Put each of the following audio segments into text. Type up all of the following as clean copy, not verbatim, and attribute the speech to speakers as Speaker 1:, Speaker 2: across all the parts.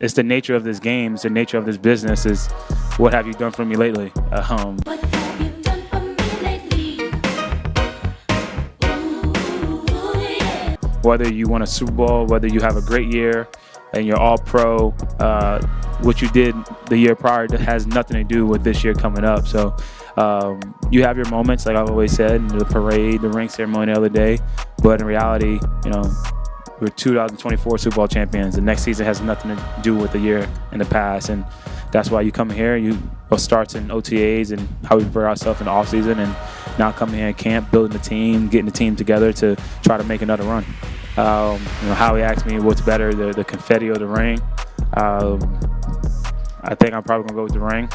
Speaker 1: it's the nature of this game, it's the nature of this business is what have you done for me lately?
Speaker 2: What have you done for me lately? Ooh, yeah.
Speaker 1: Whether you won a Super Bowl, whether you have a great year and you're all pro, what you did the year prior has nothing to do with this year coming up. So you have your moments, like I've always said, the parade, the ring ceremony the other day. But in reality, we're 2024 Super Bowl champions. The next season has nothing to do with the year in the past. And that's why you come here, it starts in OTAs and how we prepare ourselves in the offseason, and now coming here in camp, building the team, getting the team together to try to make another run. Howie asked me what's better, the confetti or the ring. I think I'm probably going to go with the ring.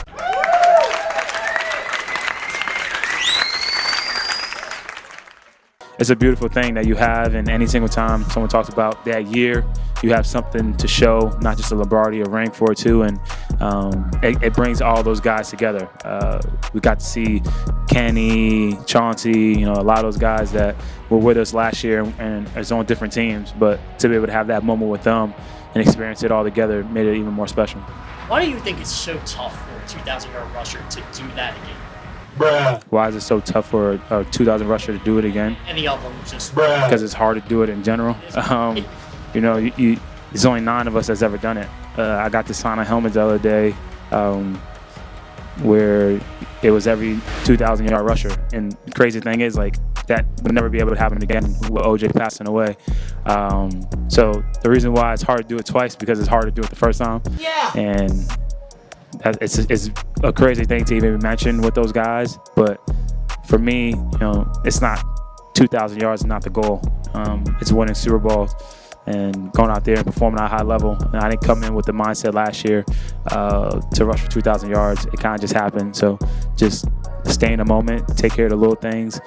Speaker 1: It's a beautiful thing that you have, and any single time someone talks about that year, you have something to show, not just a Lombardi, a ring for it too, and it brings all those guys together. We got to see Kenny, Chauncey, a lot of those guys that were with us last year and is on different teams, but to be able to have that moment with them and experience it all together made it even more special.
Speaker 3: Why do you think it's so tough for a 2,000-yard rusher to do that again?
Speaker 4: Bruh.
Speaker 1: Why is it so tough for a 2,000 rusher to do it again?
Speaker 3: Any of them just...
Speaker 4: Bruh.
Speaker 1: Because it's hard to do it in general. There's only 9 of us that's ever done it. I got to sign a helmet the other day where it was every 2,000-yard rusher. And the crazy thing is, that would never be able to happen again with OJ passing away. So the reason why it's hard to do it twice because it's hard to do it the first time.
Speaker 4: Yeah.
Speaker 1: And it's a crazy thing to even mention with those guys. But for me, it's not 2,000 yards is not the goal. It's winning Super Bowls and going out there and performing at a high level. And I didn't come in with the mindset last year to rush for 2,000 yards. It kind of just happened. So just stay in the moment, take care of the little things,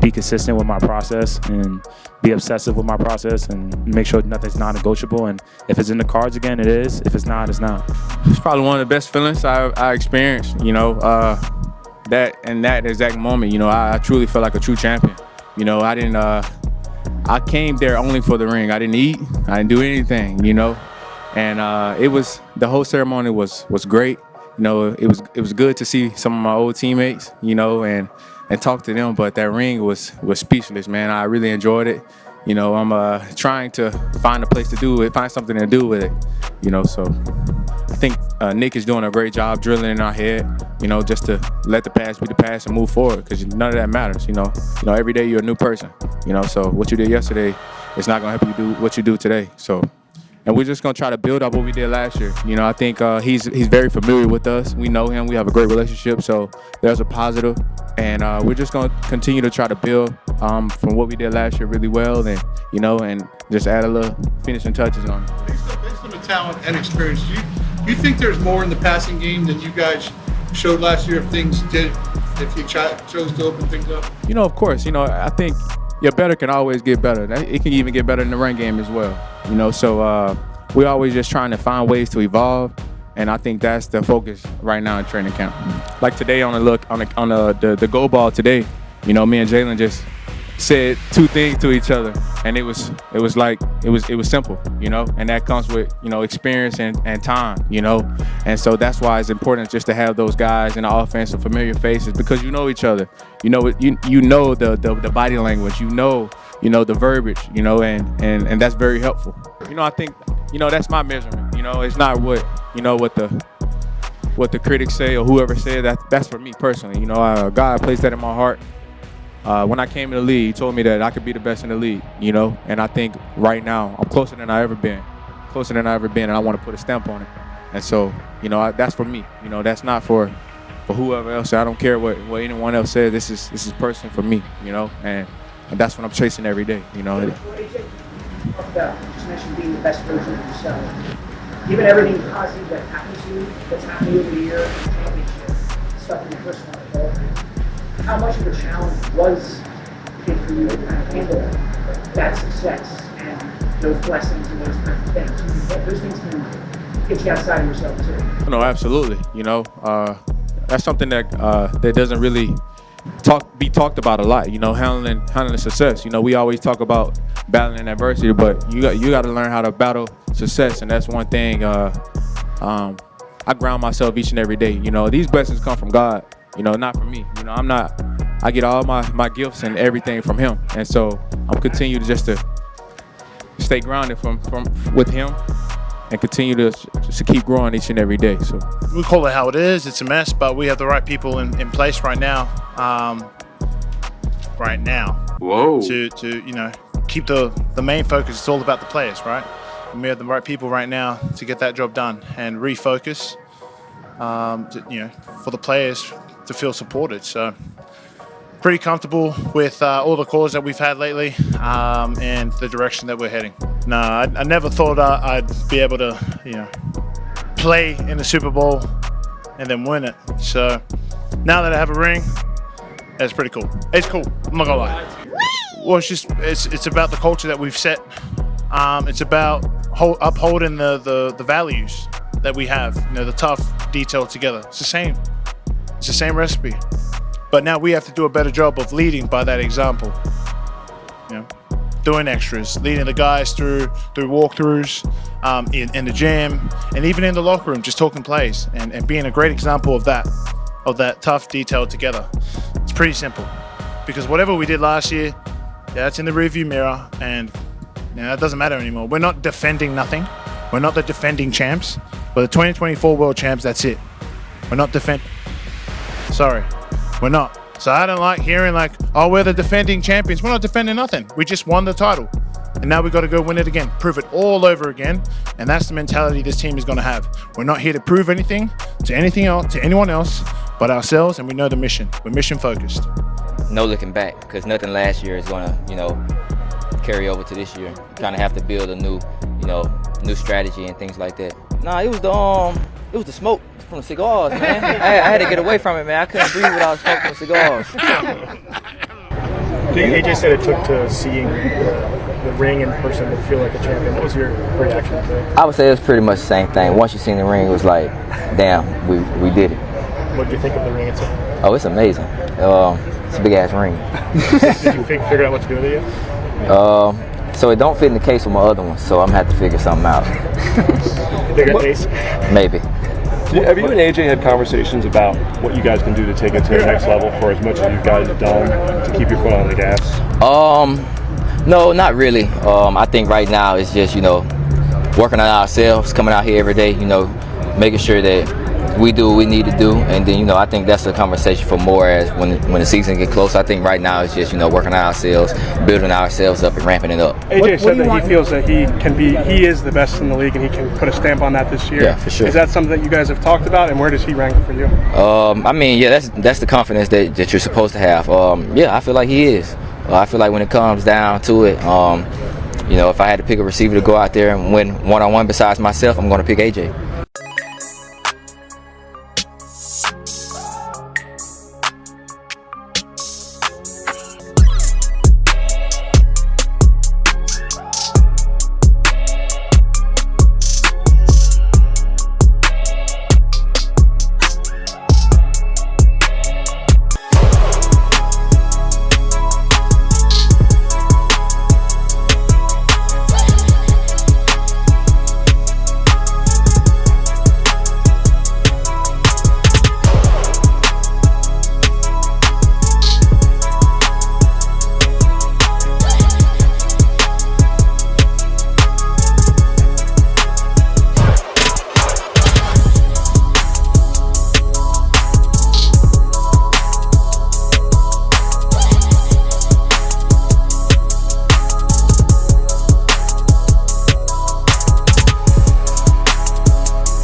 Speaker 1: be consistent with my process, and be obsessive with my process, and make sure nothing's non-negotiable. And if it's in the cards again, it is. If it's not, it's not.
Speaker 5: It's probably one of the best feelings I experienced. That in that exact moment, I truly felt like a true champion. I came there only for the ring. I didn't eat. I didn't do anything. And it was the whole ceremony was great. It was good to see some of my old teammates, and talk to them. But that ring was speechless, man. I really enjoyed it. I'm trying to find a place to do it, find something to do with it. So I think Nick is doing a great job drilling in our head, just to let the past be the past and move forward, because none of that matters. Every day you're a new person. So what you did yesterday is not gonna help you do what you do today. So. And we're just going to try to build up what we did last year. I think he's very familiar with us. We know him. We have a great relationship. So there's a positive. And we're just going to continue to try to build from what we did last year really well, and just add a little finishing touches on it.
Speaker 4: Based on the talent and experience, do you think there's more in the passing game than you guys showed last year if you chose to open things up?
Speaker 5: Of course. I think your better can always get better. It can even get better in the run game as well. So we're always just trying to find ways to evolve, and I think that's the focus right now in training camp. Like today on the goal ball today, me and Jalen just said 2 things to each other, and it was simple, and that comes with experience and time, and so that's why it's important just to have those guys in the offense and familiar faces, because you know each other, you know the body language, the verbiage, and that's very helpful. I think that's my measurement. It's not what the critics say or whoever said that. That's for me personally. God placed that in my heart. When I came in the league, he told me that I could be the best in the league, and I think right now I'm closer than I ever been, and I want to put a stamp on it. And so, that's for me. That's not for whoever else. I don't care what anyone else says. This is personal for me, and that's what I'm chasing every day,
Speaker 6: Well, AJ, you talked about, you just mentioned being the best version of yourself. Given everything positive that happened to you, that's happened over the year, championship, stuff in your personal life, how much of a challenge was it for you to kind of handle that success and those blessings and those kinds of things? Those things can get you outside of yourself too.
Speaker 5: No, absolutely. That's something that doesn't really be talked about a lot. You know, handling success. You know, we always talk about battling adversity, but you got to learn how to battle success, and that's one thing. I ground myself each and every day. You know, these blessings come from God. You know, not from me. You know, I get all my gifts and everything from Him, and so I'm continue to just to stay grounded from with Him, and continue to keep growing each and every day. So
Speaker 7: we call it how it is. It's a mess, but we have the right people in place right now.
Speaker 8: Whoa.
Speaker 7: To keep the main focus. It's all about the players, right? And we have the right people right now to get that job done and refocus. For the players to feel supported. So pretty comfortable with all the calls that we've had lately and the direction that we're heading. No, I never thought I'd be able to, play in the Super Bowl and then win it. So now that I have a ring, it's pretty cool. It's cool. I'm not gonna lie. Well, it's about the culture that we've set. It's about upholding the values that we have. The tough, detailed together. It's the same. It's the same recipe. But now we have to do a better job of leading by that example. Doing extras, leading the guys through walkthroughs, in the gym, and even in the locker room, just talking plays and being a great example of that tough, detailed together. It's pretty simple. Because whatever we did last year, that's in the rearview mirror, and that doesn't matter anymore. We're not defending nothing. We're not the defending champs. We're the 2024 world champs, that's it. We're not Sorry, we're not. So I don't like hearing we're the defending champions. We're not defending nothing. We just won the title. And now we've got to go win it again. Prove it all over again. And that's the mentality this team is going to have. We're not here to prove anything to anyone else but ourselves, and we know the mission. We're mission focused.
Speaker 9: No looking back, because nothing last year is going to, carry over to this year. Kind of have to build a new strategy and things like that. Nah, it was the smoke from the cigars, man. I had to get away from it, man. I couldn't breathe without smoking the cigars.
Speaker 10: AJ said it took to seeing the ring in person to feel like a champion. What was your reaction to that?
Speaker 9: I would say it was pretty much the same thing. Once you seen the ring, it was like, damn, we did it.
Speaker 10: What did you think of the ring itself?
Speaker 9: Oh, it's amazing. It's a big ass ring.
Speaker 10: Did you figure out what to do with it yet?
Speaker 9: So it don't fit in the case with my other one, so I'm gonna have to figure something out.
Speaker 10: Bigger case?
Speaker 9: Maybe.
Speaker 8: Have you and AJ had conversations about what you guys can do to take it to the next level for as much as you guys have done to keep your foot on the gas?
Speaker 9: No, not really. I think right now it's just, working on ourselves, coming out here every day, making sure that we do what we need to do, and then I think that's a conversation for more as when the season gets close. I think right now it's just working on ourselves, building ourselves up, and ramping it up.
Speaker 11: AJ said that he feels that he is the best in the league, and he can put a stamp on that this year.
Speaker 9: Yeah, for sure.
Speaker 11: Is that something that you guys have talked about, and where does he rank for you?
Speaker 9: That's the confidence that you're supposed to have. I feel like he is. I feel like when it comes down to it, if I had to pick a receiver to go out there and win one-on-one besides myself, I'm going to pick AJ.